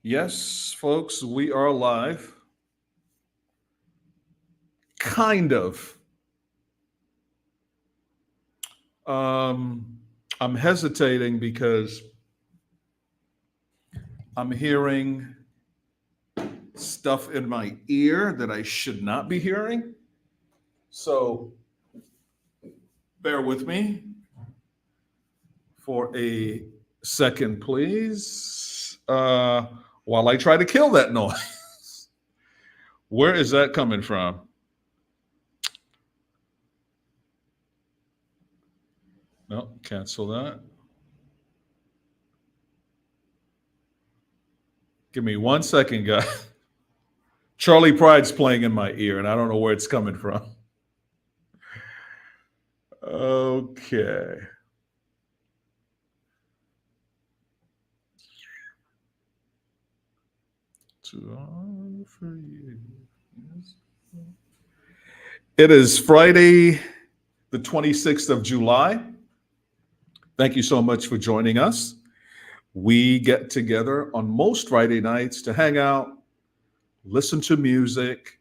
Yes, folks, we are live. Kind of. Um, I'm hesitating because I'm hearing stuff in my ear that I should not be hearing. So bear with me for a second, please, while I try to kill that noise. Where is that coming from? No, cancel that. Give me 1 second, guys. Charlie Pride's playing in my ear, and I don't know where it's coming from. Okay. To offer you. Yes. It is Friday, the 26th of July. Thank you so much for joining us. We get together on most Friday nights to hang out, listen to music,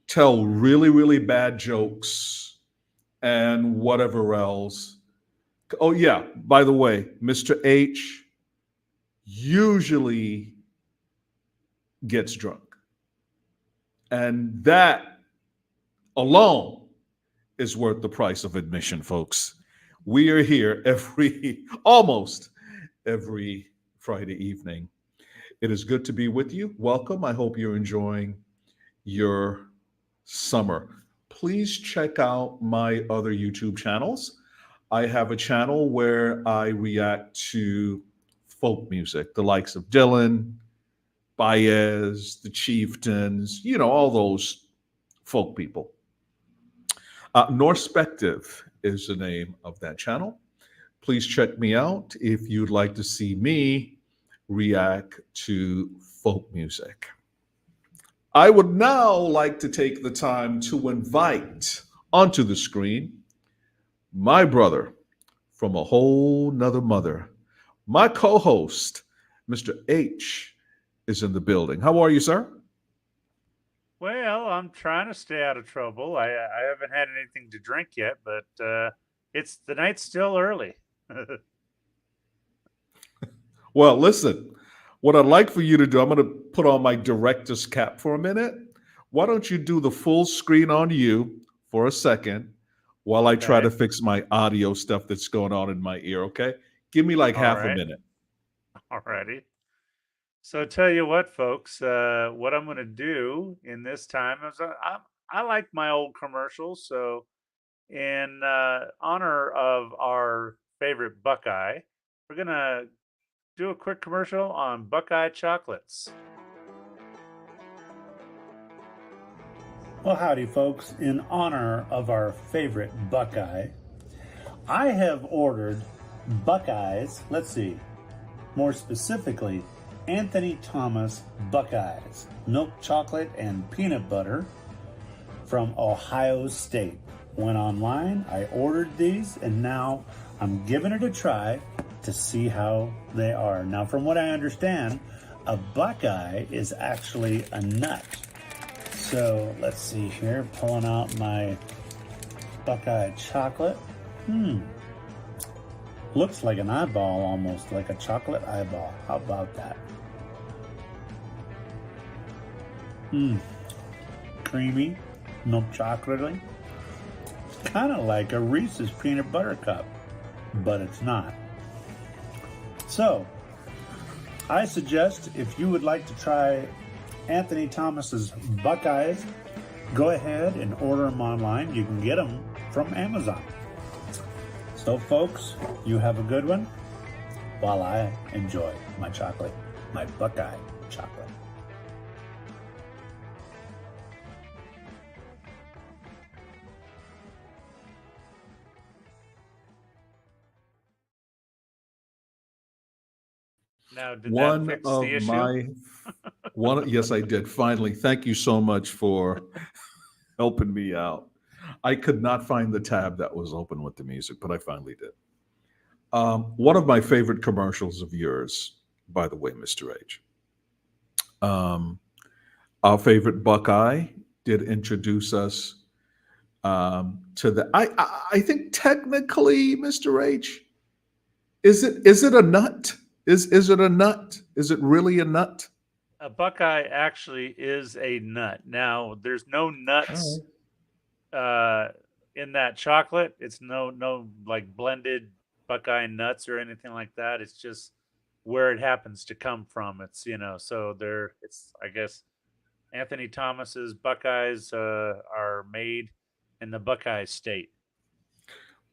tell really, really bad jokes, and whatever else. Oh, yeah, by the way, Mr. H usually gets drunk. And that alone is worth the price of admission, folks. We are here almost every Friday evening. It is good to be with you. Welcome. I hope you're enjoying your summer. Please check out my other YouTube channels. I have a channel where I react to folk music, the likes of Dylan, Baez, the Chieftains, all those folk people. Norspective is the name of that channel. Please check me out if you'd like to see me react to folk music. I would now like to take the time to invite onto the screen my brother from a whole nother mother. My co host, Mr. H, is in the building. How are you, sir? Well, I'm trying to stay out of trouble. I haven't had anything to drink yet, but it's the night's still early. Well, listen, what I'd like for you to do, I'm going to put on my director's cap for a minute. Why don't you do the full screen on you for a second while I try to Okay. fix my audio stuff that's going on in my ear, okay? Give me like All half a right. minute. Alrighty. So tell you what, folks, what I'm going to do in this time is I like my old commercials. So in honor of our favorite Buckeye, we're going to do a quick commercial on Buckeye chocolates. Well, howdy, folks. In honor of our favorite Buckeye, I have ordered Buckeyes. Let's see, more specifically, Anthony Thomas Buckeyes, milk chocolate and peanut butter from Ohio State. Went online, I ordered these, and now I'm giving it a try to see how they are. Now, from what I understand, a Buckeye is actually a nut. So let's see here, pulling out my Buckeye chocolate. Looks like an eyeball, almost like a chocolate eyeball. How about that? Creamy, milk chocolatey. Kind of like a Reese's peanut butter cup, but it's not. So, I suggest if you would like to try Anthony Thomas's Buckeyes, go ahead and order them online. You can get them from Amazon. So, folks, you have a good one while I enjoy my chocolate, my Buckeye chocolate. Now, did that One fix the of issue? my one yes, I did. Finally, thank you so much for helping me out. I could not find the tab that was open with the music, but I finally did. One of my favorite commercials of yours, by the way, Mr. H. Um, our favorite Buckeye did introduce us to the. I think technically, Mr. H, is it a nut? Is it a nut? Is it really a nut? A Buckeye actually is a nut. Now, there's no nuts All uh, in that chocolate. It's no like blended Buckeye nuts or anything like that. It's just where it happens to come from. It's so there. It's I guess Anthony Thomas's Buckeyes are made in the Buckeye State.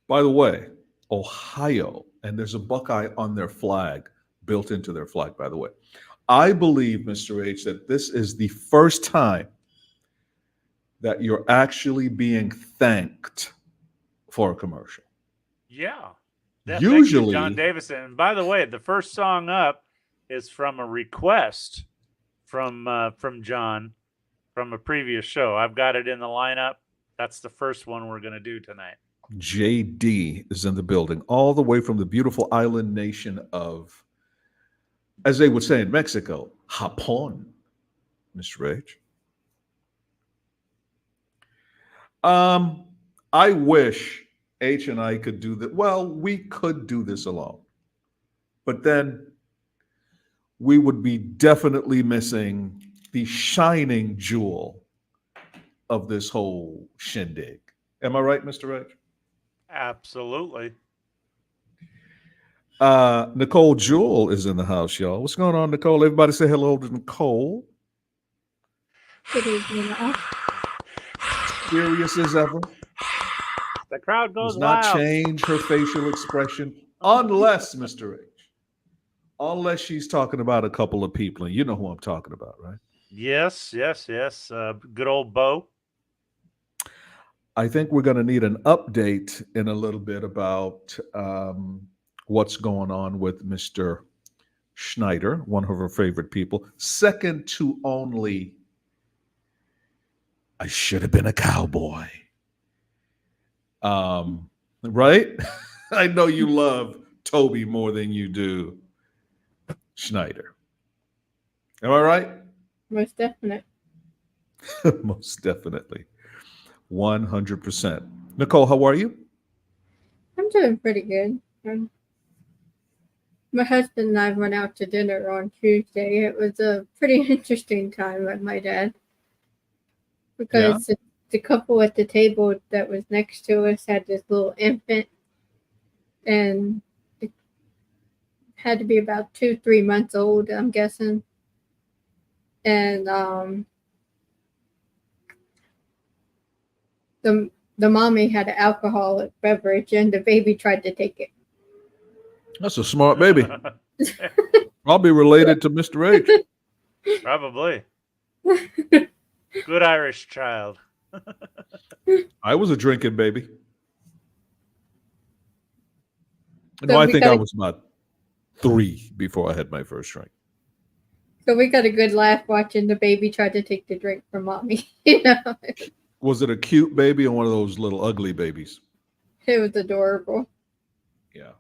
By the way, Ohio, and there's a Buckeye on their flag, built into their flag, by the way. I believe, Mr. H, that this is the first time that you're actually being thanked for a commercial. Yeah. Thank you, John Usually, Davison. And by the way, the first song up is from a request from John from a previous show. I've got it in the lineup. That's the first one we're going to do tonight. JD is in the building, all the way from the beautiful island nation of, as they would say in Mexico, Japón, Mr. H. I wish H and I could do that. Well, we could do this alone, but then we would be definitely missing the shining jewel of this whole shindig. Am I right, Mr. H? Absolutely. Nicole Jewell is in the house, y'all. What's going on, Nicole? Everybody say hello to Nicole. Good evening, all. Serious as ever. The crowd goes Does not wild. change her facial expression unless, Mr. H, unless she's talking about a couple of people. And you know who I'm talking about, right? Yes. Good old Bo. I think we're going to need an update in a little bit about what's going on with Mr. Schneider, one of her favorite people, second to only I should have been a cowboy. Right? I know you love Toby more than you do Schneider. Am I right? Most definite. Most definitely. 100%. Nicole, how are you? I'm doing pretty good. My husband and I went out to dinner on Tuesday. It was a pretty interesting time with my dad because the couple at the table that was next to us had this little infant, and it had to be about 2-3 months old, I'm guessing. And the mommy had an alcoholic beverage, and the baby tried to take it. That's a smart baby. I'll be related to Mr. H. Probably. Good Irish child. I was a drinking baby. So No, I we think I gotta- was about 3 before I had my first drink. So we got a good laugh watching the baby try to take the drink from mommy. You know, Was it a cute baby or one of those little ugly babies? it was adorable. Yeah.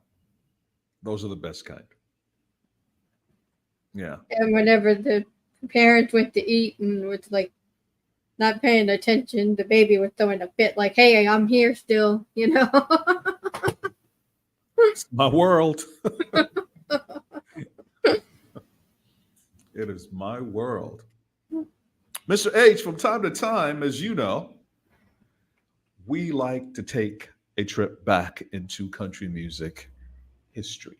Those are the best kind. Yeah. And whenever the parents went to eat and was like not paying attention, the baby was throwing a fit like, "Hey, I'm here still," you know. It's my world. It is my world. Mr. H, from time to time, as you know, we like to take a trip back into country music history.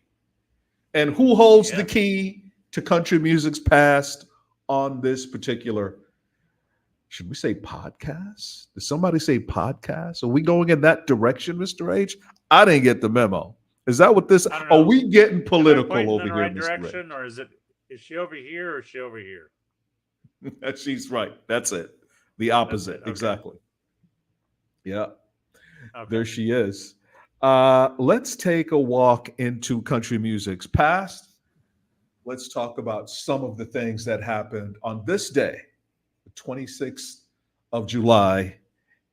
And who holds the key to country music's past on this particular, should we say podcast? Did somebody say podcast? Are we going in that direction, Mr. H? I didn't get the memo. Is that what this? I don't know. Are we getting Am I political pointing over in the here, right Mr. direction, or is she over here or is she over here? H? She's right. That's it. The opposite. Okay. Exactly. Yeah. Okay. There she is. Let's take a walk into country music's past. Let's talk about some of the things that happened on this day, the 26th of July,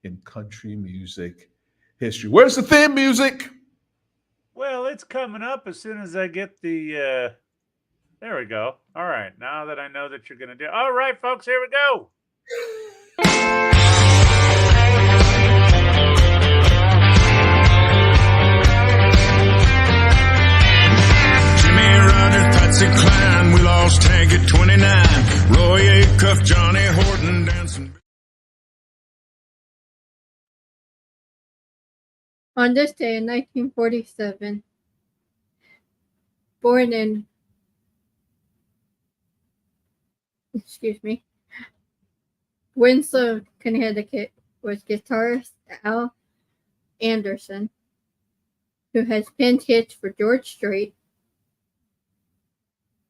in country music history. Where's the theme music? Well, it's coming up as soon as I get the There we go. All right. Now that I know that you're going to do. All right, folks, here we go. Jimmy Rogers, Patsy Cline, we lost Hank at 29. Roy Acuff, Johnny Horton, dancing. On this day in 1947, born in, Winslow, Connecticut, was guitarist Al Anderson, who has penned hits for George Strait,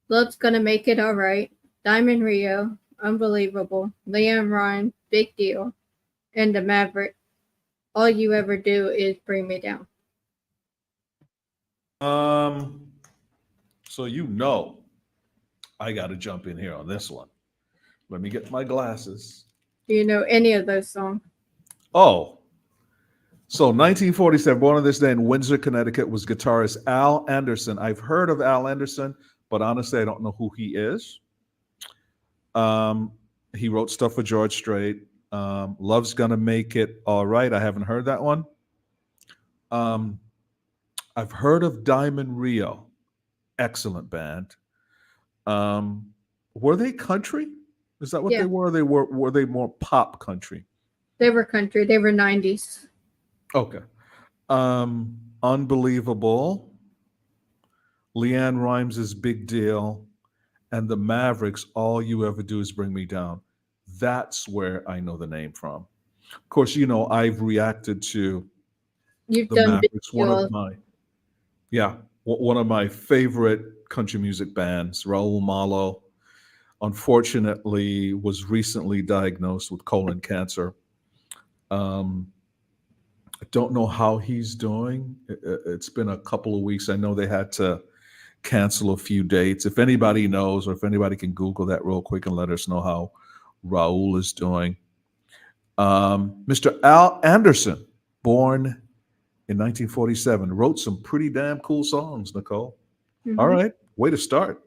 Love's Gonna Make It Alright, Diamond Rio, Unbelievable, Leanne Rhymes, Big Deal, and The Maverick. All You Ever Do Is Bring Me Down. So I got to jump in here on this one. Let me get my glasses. Do you know any of those songs? Oh, so 1947, born on this day in Windsor, Connecticut, was guitarist Al Anderson. I've heard of Al Anderson, but honestly, I don't know who he is. He wrote stuff for George Strait. Love's Gonna Make It All Right. I haven't heard that one. I've heard of Diamond Rio. Excellent band. Were they country? Is that what Yeah. they were? Were they more pop country? They were country. They were 90s. Okay. Unbelievable. Leanne Rhymes' Big Deal. And the Mavericks, All You Ever Do Is Bring Me Down. That's where I know the name from. Of course, I've reacted to You've the done Big Mavericks, Deal. one of my favorite country music bands, Raul Malo. Unfortunately, was recently diagnosed with colon cancer. I don't know how he's doing. It's been a couple of weeks. I know they had to cancel a few dates. If anybody knows, or if anybody can Google that real quick and let us know how Raul is doing. Mr. Al Anderson, born in 1947, wrote some pretty damn cool songs, Nicole. Mhm. All right, way to start.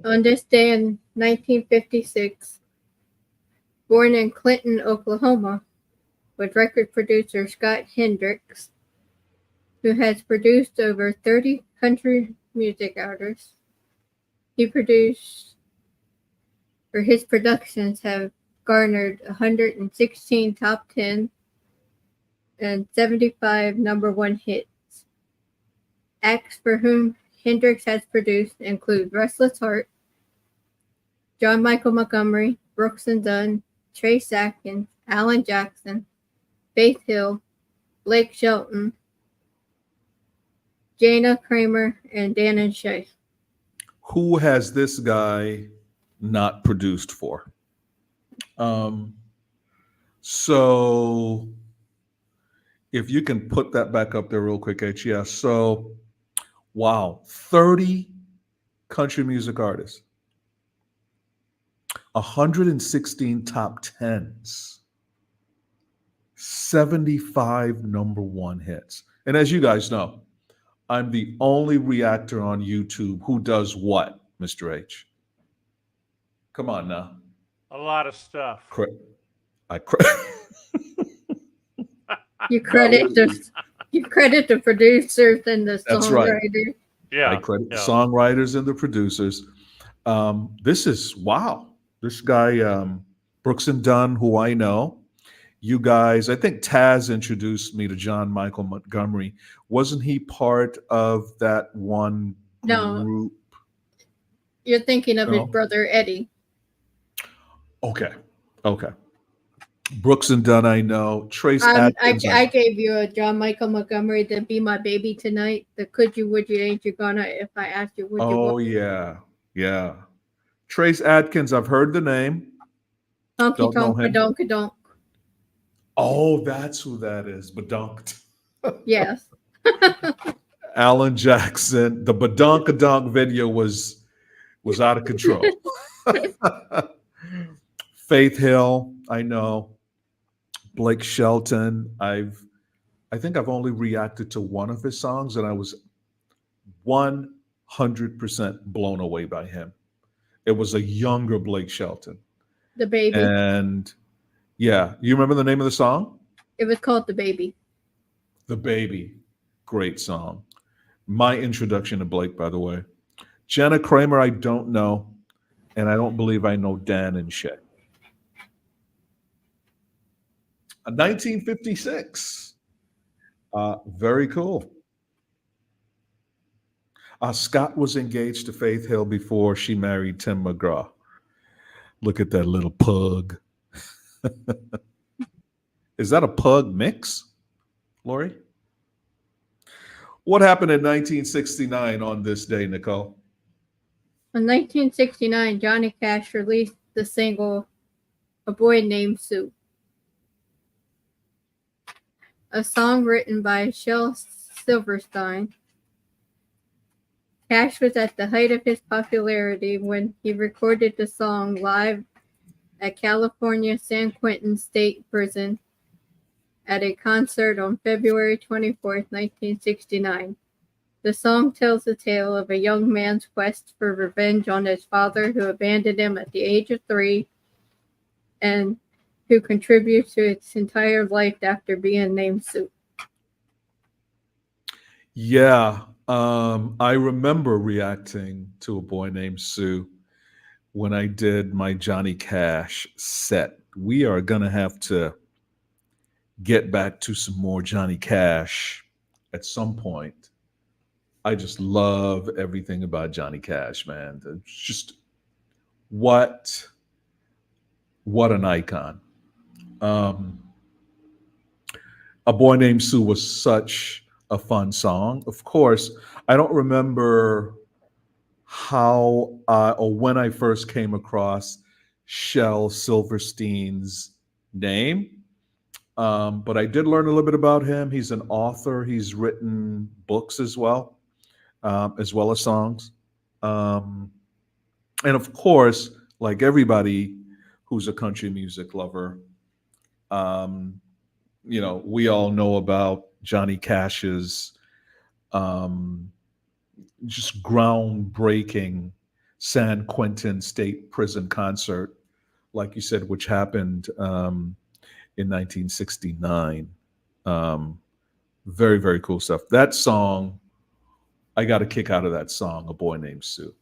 On this day in 1956, born in Clinton, Oklahoma, was record producer Scott Hendricks, who has produced over 30 country music artists. His productions have garnered 116 top 10 and 75 number one hits. Acts for whom Hendricks has produced include Restless Heart, John Michael Montgomery, Brooks and Dunn, Trace Atkins, Alan Jackson, Faith Hill, Blake Shelton, Jana Kramer, and Dan and Shay. Who has this guy not produced for? So if you can put that back up there real quick, H. Yeah. So, wow, 30 country music artists, 116 top 10s, 75 number one hits. And as you guys know, I'm the only reactor on YouTube who does what, Mr. H? Come on now. A lot of stuff. You credit the producers and the That's right. songwriters. Yeah. I credit the songwriters and the producers. This is, wow. This guy, Brooks and Dunn, who I know. You guys, I think Taz introduced me to John Michael Montgomery. Wasn't he part of that one No. group? You're thinking of No. his brother Eddie. Okay. Brooks and Dunn, I know. Trace Atkins. I gave you a John Michael Montgomery to Be My Baby Tonight. The Could You, Would You, Ain't You Gonna, if I asked you, would you? Oh, yeah. Trace Atkins, I've heard the name. Honky Don't know Tonk, him. Badonka Donk. Oh, that's who that is. Badunked. Yes. Alan Jackson. The Badunkadunk video was out of control. Faith Hill, I know. Blake Shelton, I've I think I've only reacted to one of his songs, and I was 100% blown away by him. It was a younger Blake Shelton. The Baby. And yeah, you remember the name of the song? It was called The Baby. The Baby. Great song. My introduction to Blake, by the way. Jenna Kramer, I don't know. And I don't believe I know Dan and Shay. 1956. Very cool. Scott was engaged to Faith Hill before she married Tim McGraw. Look at that little pug. Is that a pug mix, Lori? What happened in 1969 on this day, Nicole? In 1969, Johnny Cash released the single A Boy Named Sue, a song written by Shel Silverstein. Cash was at the height of his popularity when he recorded the song live at California San Quentin State Prison at a concert on February 24, 1969. The song tells the tale of a young man's quest for revenge on his father who abandoned him at the age of 3 and who contributes to its entire life after being named Sue. Yeah, I remember reacting to A Boy Named Sue when I did my Johnny Cash set. We are going to have to get back to some more Johnny Cash at some point. I just love everything about Johnny Cash, man. It's just what an icon. A Boy Named Sue was such a fun song. Of course, I don't remember how or when I first came across Shel Silverstein's name, but I did learn a little bit about him. He's an author. He's written books as well as songs. And of course, like everybody who's a country music lover, we all know about Johnny Cash's just groundbreaking San Quentin State Prison concert, like you said, which happened in 1969. Very, very cool stuff. That song, I got a kick out of that song, A Boy Named Sue.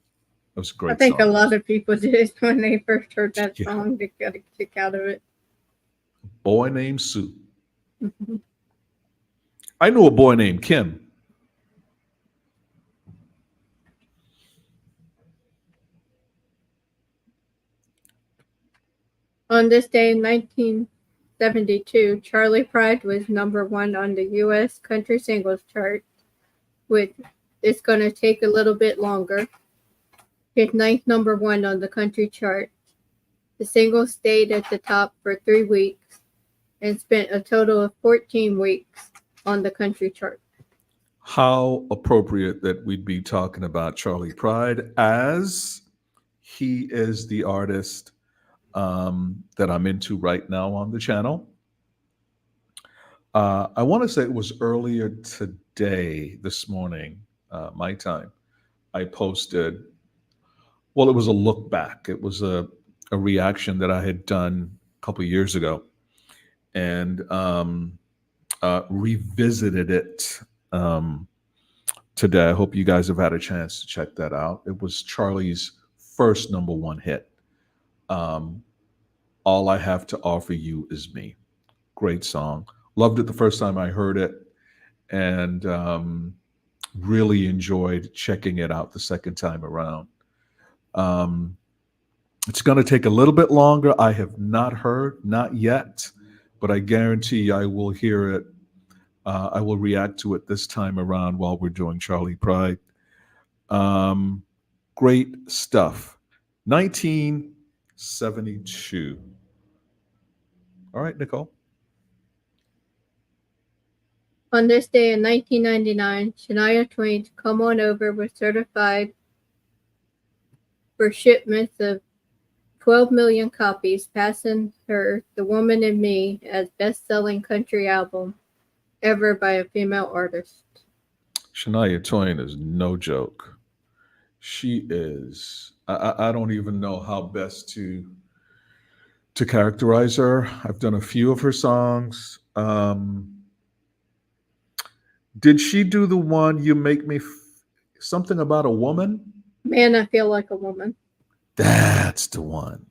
It was a great I think song. a lot of people did when they first heard that song. They got a kick out of it. Boy Named Sue. I knew a boy named Kim. On this day in 1972, Charlie Pride was #1 on the U.S. country singles chart, which is going to take a little bit longer. His ninth #1 on the country chart. The single stayed at the top for 3 weeks and spent a total of 14 weeks on the country chart. How appropriate that we'd be talking about Charlie Pride, as he is the artist that I'm into right now on the channel. I want to say it was earlier today, this morning, my time, I posted, well, it was a look back. It was a reaction that I had done a couple of years ago, and revisited it today. I hope you guys have had a chance to check that out. It was Charlie's first #1 hit. All I Have to Offer You Is Me. Great song. Loved it the first time I heard it, and really enjoyed checking it out the second time around. It's going to take a little bit longer. I have not heard, not yet, but I guarantee I will hear it. I will react to it this time around while we're doing Charlie Pride. Great stuff. 1972. All right, Nicole. On this day in 1999, Shania Twain's Come On Over was certified for shipments of 12 million copies, passing her The Woman in Me as best-selling country album ever by a female artist. Shania Twain is no joke. She is. I don't even know how best to characterize her. I've done a few of her songs. Did she do the one "You Make Me Something About a Woman"? Man, I feel like a woman. That's the one.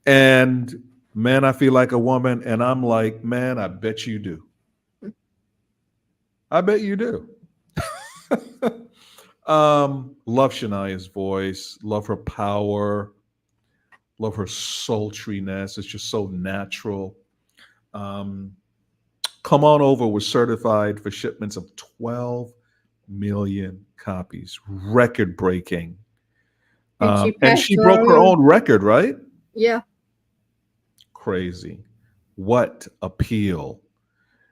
And man, I feel like a woman, and I'm like, man, I bet you do. I bet you do. Love Shania's voice, love her power, love her sultriness. It's just so natural. Um, Come On Over was certified for shipments of 12 million copies, record breaking. And she And passed she her broke her own- own record, right? Yeah. Crazy. What appeal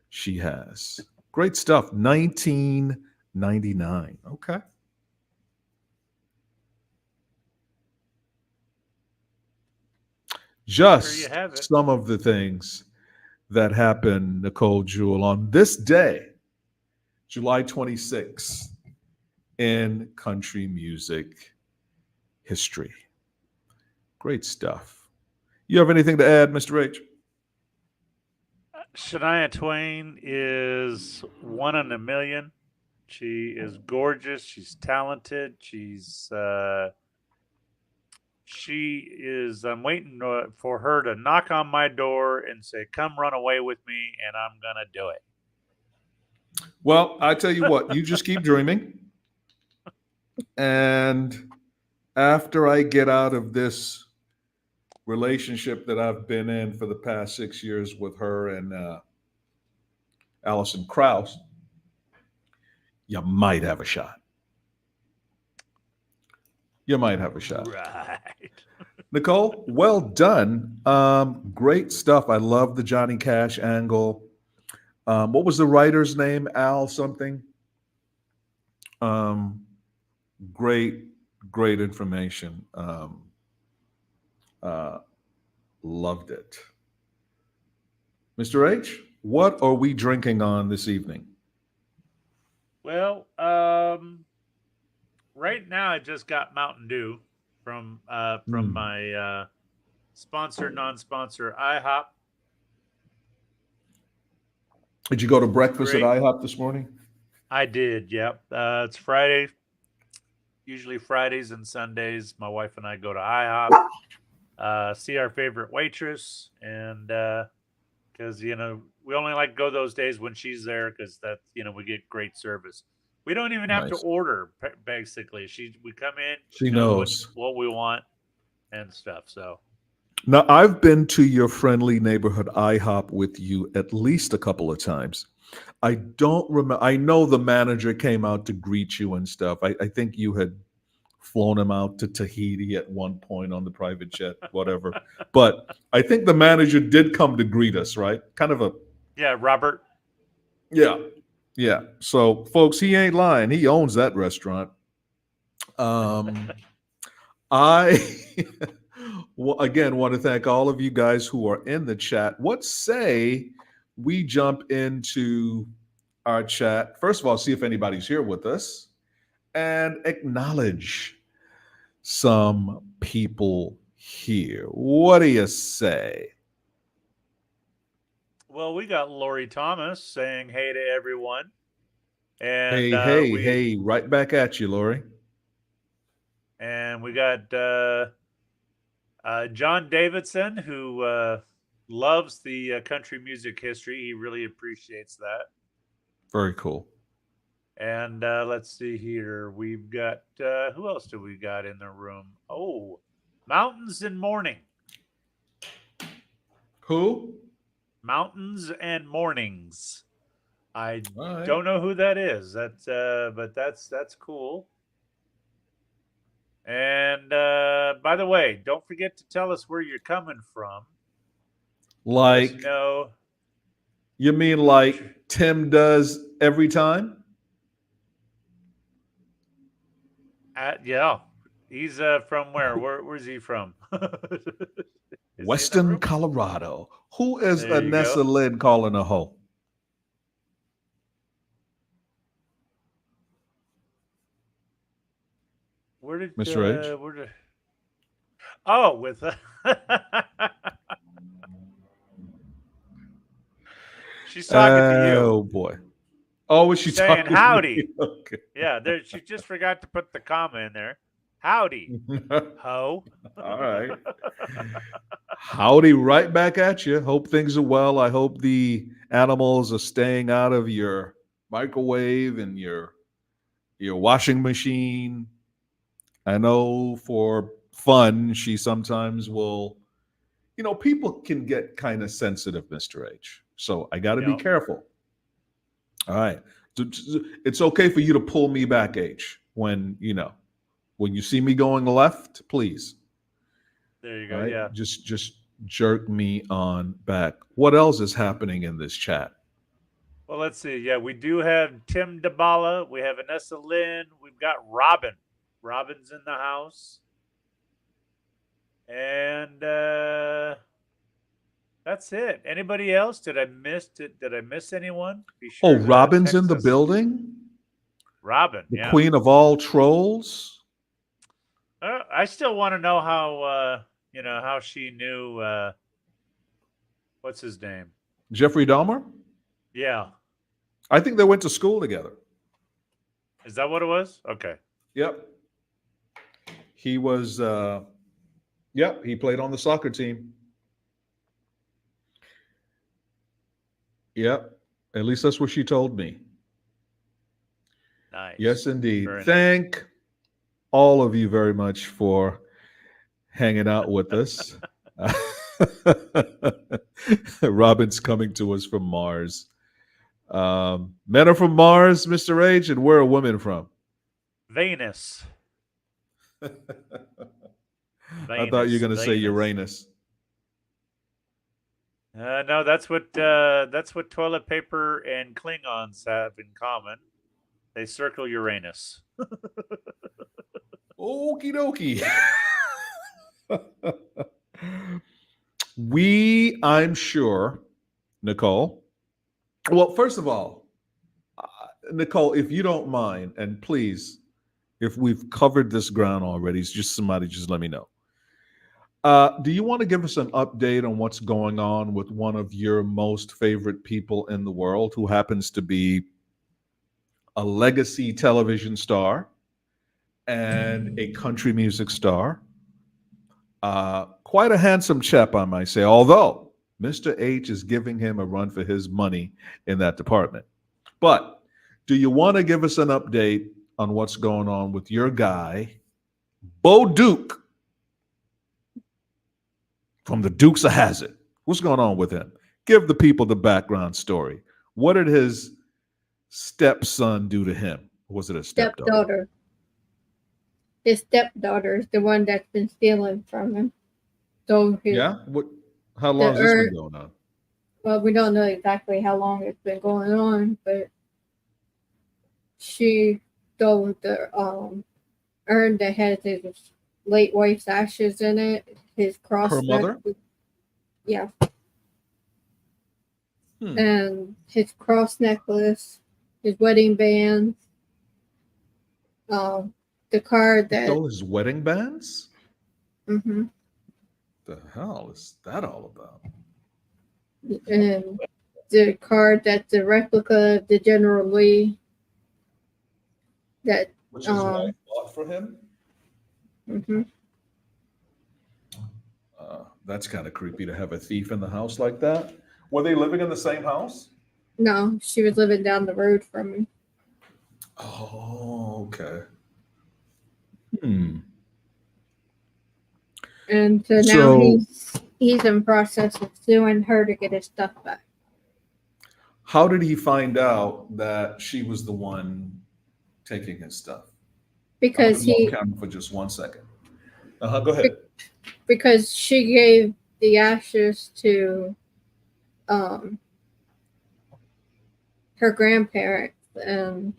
she has. Great stuff. 1999. Okay. Just you have it. some of the things that happened, Nicole Jewell, on this day, July 26th, in country music history. Great stuff. You have anything to add, Mr. H? Shania Twain is one in a million. She is gorgeous. She's talented. I'm waiting for her to knock on my door and say, "Come run away with me," and I'm gonna do it. Well, I tell you what, you just keep dreaming. And after I get out of this relationship that I've been in for the past 6 years with her and Alison Krauss, you might have a shot. You might have a shot. Right. Nicole, well done. Great stuff. I love the Johnny Cash angle. What was the writer's name? Al something. Great information. Loved it. Mr. H, what are we drinking on this evening? Well, right now I just got Mountain Dew from my sponsor, non-sponsor IHOP. Did you go to breakfast Great. at IHOP this morning? I did, yep. It's Friday. Usually Fridays and Sundays, my wife and I go to IHOP, see our favorite waitress, and because we only like go those days when she's there because that we get great service. We don't even have to Nice. order. Basically, we come in. She knows what we want and stuff. So now I've been to your friendly neighborhood IHOP with you at least a couple of times. I don't remember. I know the manager came out to greet you and stuff. I think you had flown him out to Tahiti at one point on the private jet, whatever. But I think the manager did come to greet us, right? Kind of a Robert. Yeah. So, folks, he ain't lying. He owns that restaurant. I again want to thank all of you guys who are in the chat. What say we jump into our chat? First of all, see if anybody's here with us and acknowledge some people here. What do you say? Well, we got Lori Thomas saying hey to everyone. And Hey, right back at you, Lori. And we got John Davidson, who loves the country music history. He really appreciates that. Very cool. And let's see here. We've got, who else do we got in the room? Oh, Mountains and Morning. Who? Mountains and Mornings. I Right. don't know who that is. But that's cool. And by the way, don't forget to tell us where you're coming from. Like, no, you mean like Tim does every time? Yeah, he's from where? Where's he from? Western Colorado. Who is There you Anessa go. Lynn calling a hoe? Where did Mr. H? where did? Oh, with she's talking to you, Oh boy. Oh, was she saying talking to me? howdy. Okay. Yeah, there. She just forgot to put the comma in there. Howdy, ho. All right. Howdy, right back at you. Hope things are well. I hope the animals are staying out of your microwave and your washing machine. I know for fun, she sometimes will, people can get kind of sensitive, Mr. H. So I got to be Yep. careful. All right. It's okay for you to pull me back, H, when you see me going left, please. There you All go. right. Yeah. Just jerk me on back. What else is happening in this chat? Well, let's see. Yeah, we do have Tim DeBala. We have Vanessa Lynn. We've got Robin. Robin's in the house. And that's it. Anybody else? Did I miss it? Did I miss anyone? Be Oh, sure to Robin's in text the us. building? Robin, The yeah. queen of all trolls? I still want to know how how she knew what's his name? Jeffrey Dahmer? Yeah. I think they went to school together. Is that what it was? Okay. Yep. He was, he played on the soccer team. Yep. At least that's what she told me. Nice. Yes, indeed. Very nice. Thank all of you very much for hanging out with us. Robin's coming to us from Mars. Men are from Mars, Mr. H, and where are women from? Venus. I thought you were going to say Venus. Uranus. No, that's what toilet paper and Klingons have in common. They circle Uranus. Okie dokie. I'm sure, Nicole. Well, first of all, Nicole, if you don't mind, and please, if we've covered this ground already, just let me know. Do you want to give us an update on what's going on with one of your most favorite people in the world, who happens to be a legacy television star and a country music star? Quite a handsome chap, I might say, although Mr. H is giving him a run for his money in that department. But do you want to give us an update on what's going on with your guy, Bo Duke, from the Dukes of Hazzard? What's going on with him? Give the people the background story. What did his stepson do to him? Or was it a stepdaughter? His stepdaughter is the one that's been stealing from him. So how long has this been going on? Well, we don't know exactly how long it's been going on, but she stole the urn that has his late wife's ashes in it. His cross. Her mother? Yeah. And his cross necklace, his wedding bands, the card that stole his wedding bands? Mm-hmm. The hell is that all about? And the card that's a replica of the General Lee. That which is what I bought for him. Mm-hmm. That's kind of creepy to have a thief in the house like that. Were they living in the same house? No, she was living down the road from him. Oh, okay. And so now he's in process of suing her to get his stuff back. How did he find out that she was the one taking his stuff? Because he camera for just 1 second. Go ahead. Because she gave the ashes to her grandparents, and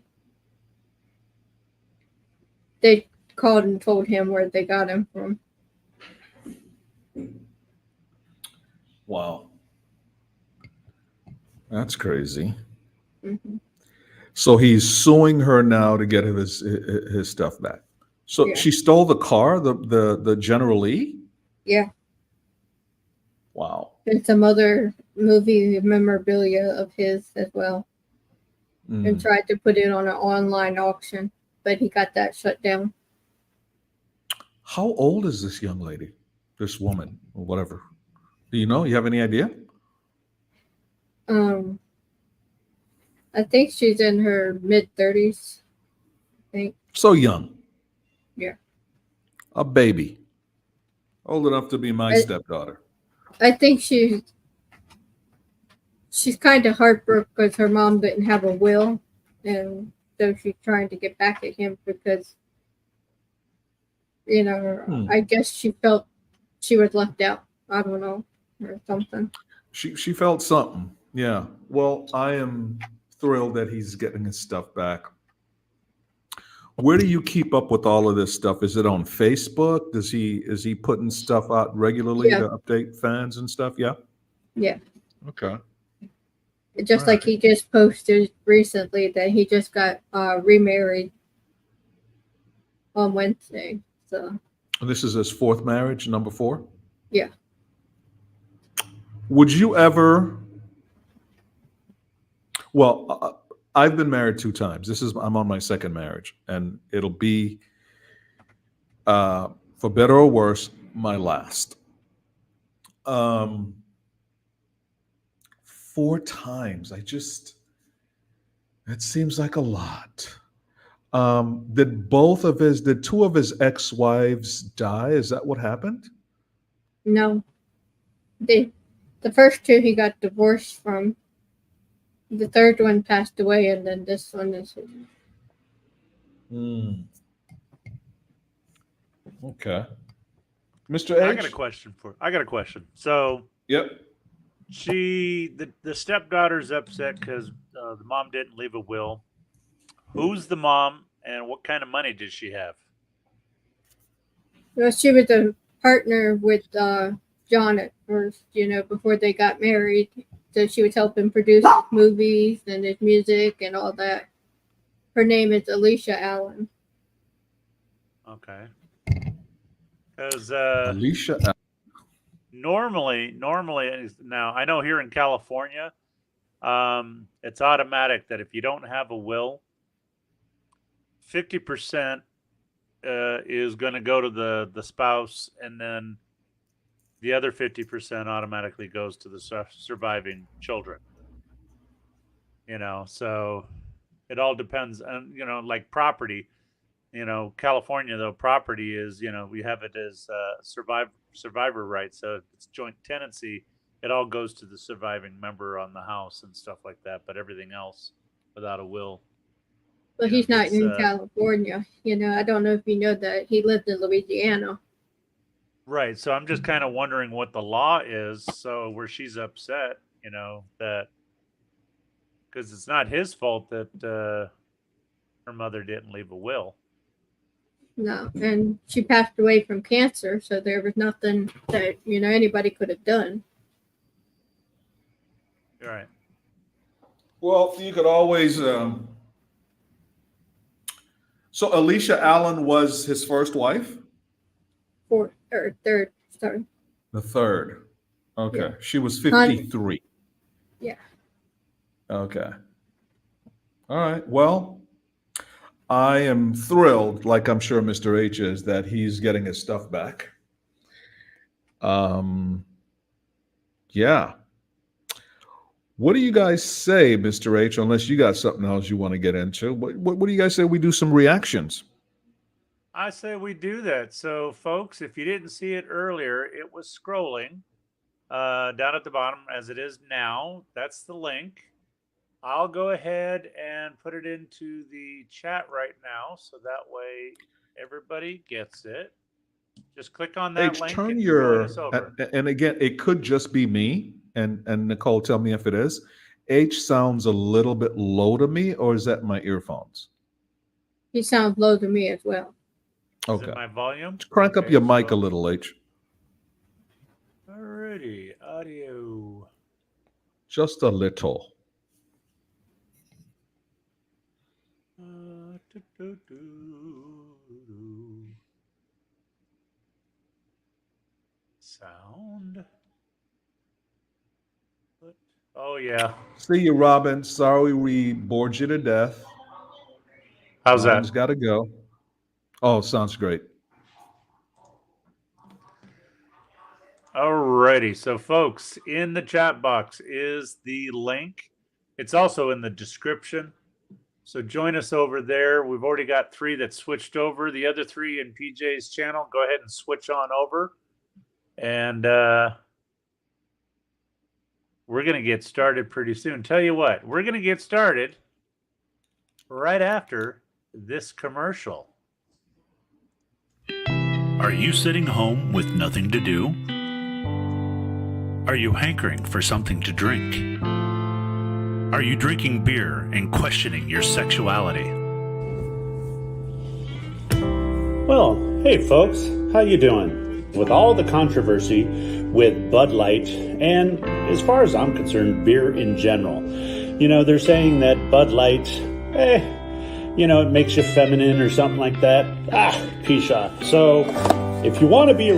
they called and told him where they got him from. Wow. That's crazy. Mm-hmm. So he's suing her now to get his stuff back. So Yeah. she stole the car, the General Lee? Yeah. Wow. And some other movie memorabilia of his as well. And Mm. tried to put it on an online auction, but he got that shut down. How old is this young lady? This woman, or whatever. Do you know? You have any idea? Um, I think she's in her mid-30s. I think. So young. Yeah. A baby. Old enough to be my I, stepdaughter. I think she's kind of heartbroken because her mom didn't have a will, and so she's trying to get back at him because, I guess she felt she was left out. I don't know, or something. She felt something. Yeah. Well, I am thrilled that he's getting his stuff back. Where do you keep up with all of this stuff? Is it on Facebook? Is he putting stuff out regularly Yeah. to update fans and stuff? Yeah. Yeah. Okay. Just All like he just posted recently that he just got remarried on Wednesday. So This is his fourth marriage, number 4? yeah. Would you ever? Well, I've been married 2 times. I'm on my second marriage, and it'll be, for better or worse, my last. 4 times. That seems like a lot. Did 2 of his ex-wives die? Is that what happened? No. The first 2 he got divorced from. The third one passed away, and then this one is. Okay. Mr. H? I got a question. So Yep. the stepdaughter's upset because the mom didn't leave a will. Who's the mom, and what kind of money did she have? Well, she was a partner with John at first, before they got married. So she was helping produce movies and his music and all that. Her name is Alicia Allen. Okay. Because Alicia. normally, now I know here in California, it's automatic that if you don't have a will, 50% is going to go to the spouse, and then the other 50% automatically goes to the surviving children. So it all depends on, like property. California, though, property is, we have it as survivor rights. So if it's joint tenancy, it all goes to the surviving member on the house and stuff like that. But everything else without a will. But he's not in California. I don't know if you know that. He lived in Louisiana. Right. So I'm just kind of wondering what the law is. So where she's upset, that because it's not his fault that her mother didn't leave a will. No, and she passed away from cancer, so there was nothing that anybody could have done. All right. Well, you could always. So Alicia Allen was his first wife? Fourth or third, sorry. The third. Okay. Yeah. She was 53. Yeah. Okay. All right. Well, I am thrilled, like I'm sure Mr. H is, that he's getting his stuff back. Yeah. What do you guys say, Mr. H, unless you got something else you want to get into? What do you guys say we do some reactions? I say we do that. So, folks, if you didn't see it earlier, it was scrolling down at the bottom as it is now. That's the link. I'll go ahead and put it into the chat right now, so that way everybody gets it. Just click on that H, link turn and your, join us over. and again, it could just be me, and Nicole, tell me if it is. H sounds a little bit low to me, or is that my earphones? He sounds low to me as well. Is Okay. it my volume? Crank up your mic a little, H. Alrighty, audio. Just a little. Sound. Oh yeah. See you, Robin. Sorry we bored you to death. How's Robin's that? got to go. Oh, sounds great. Alrighty, so folks, in the chat box is the link. It's also in the description. So join us over there. We've already got 3 that switched over. The other 3 in PJ's channel, go ahead and switch on over. And we're going to get started pretty soon. Tell you what, we're going to get started right after this commercial. Are you sitting home with nothing to do? Are you hankering for something to drink? Are you drinking beer and questioning your sexuality? Well, hey folks, how you doing? With all the controversy with Bud Light, and as far as I'm concerned, beer in general, they're saying that Bud Light, it makes you feminine or something like that. Pshaw. So, if you want to be a